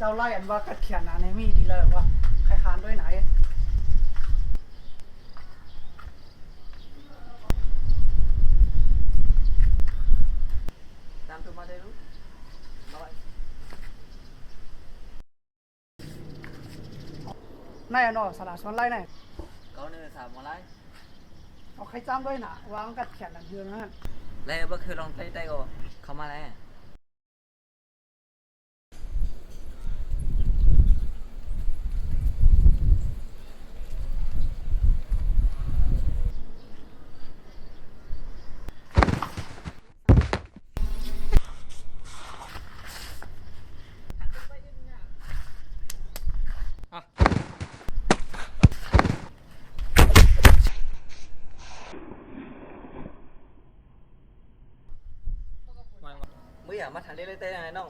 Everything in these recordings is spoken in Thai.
จ้าไล่อันว่ากัดเขียนนะในมีดีเลยว่าใครคานด้วยไหนตามตัวมาได้รู้มาไว้นายอันอสลัดส่วนไล่ไหนก็เนื้อสามมาไล่เอาใครจ้ำด้วยนะวางกัดเขียนอันเดียวนะแล้วก็คือลองไต่ก็เข้ามาแล้วไม่อยากมาทานเล่นเต้นอะไรน้อง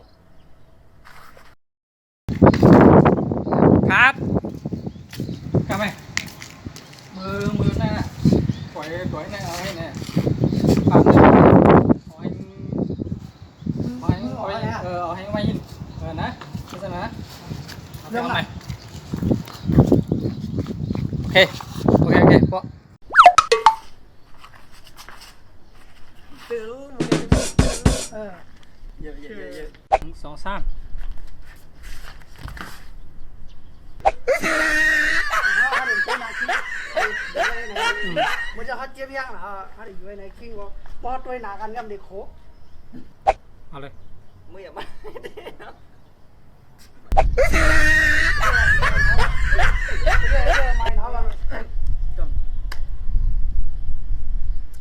ครับกลับไปมือนั่นน่ะปล่อยนั่นเอาให้เนี่ยปั่นเอาให้เอาให้ไม่ยินนะคิดซะนะเรื่องไหนโอเคพอตื่นรู้เยอะ2 3มันจะฮัดเจี๊ยบย่างนะฮัดอยู่ในคิงก็บอสด้วยหนากันกับเด็กโคเอาเลยไม่อยากมาไม่เนาะเรา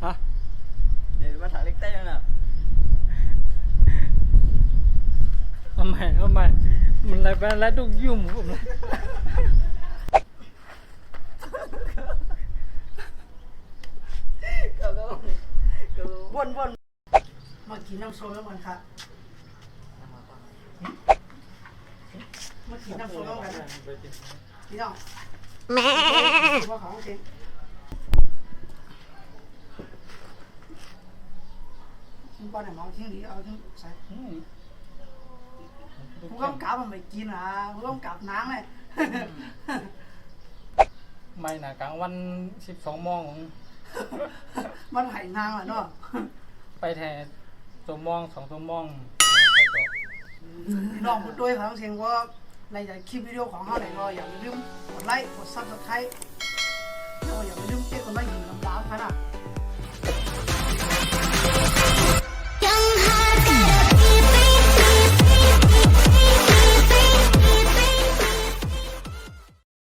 ฮะเดี๋ยวมาถ่ายเล็กเต้นนะทำไมมันอะไรไปแล้วทุกยุ่มผมเลยวนมากินน้ำโซแล้วมันค่ะมากินน้ำโซแล้วกันพี่น้องว่าของจริงกินปลาไหนมองทิ้งดีเอาทิ้งใส่ผู้กำกับมันไม่กินนะผู้กำกับน้ำเลย ไม่นะกลางวัน12 โมง มันไหนางอ่ะเนาะไปแทน2 โมง2 ชั่วโมงพี่น้องพูดด้วยครับเสียงว่าในคลิปวิดีโอของเขาเนี่ยก็อย่าลืมกดไลค์กดซับสไครต์แล้วก็อย่าลืม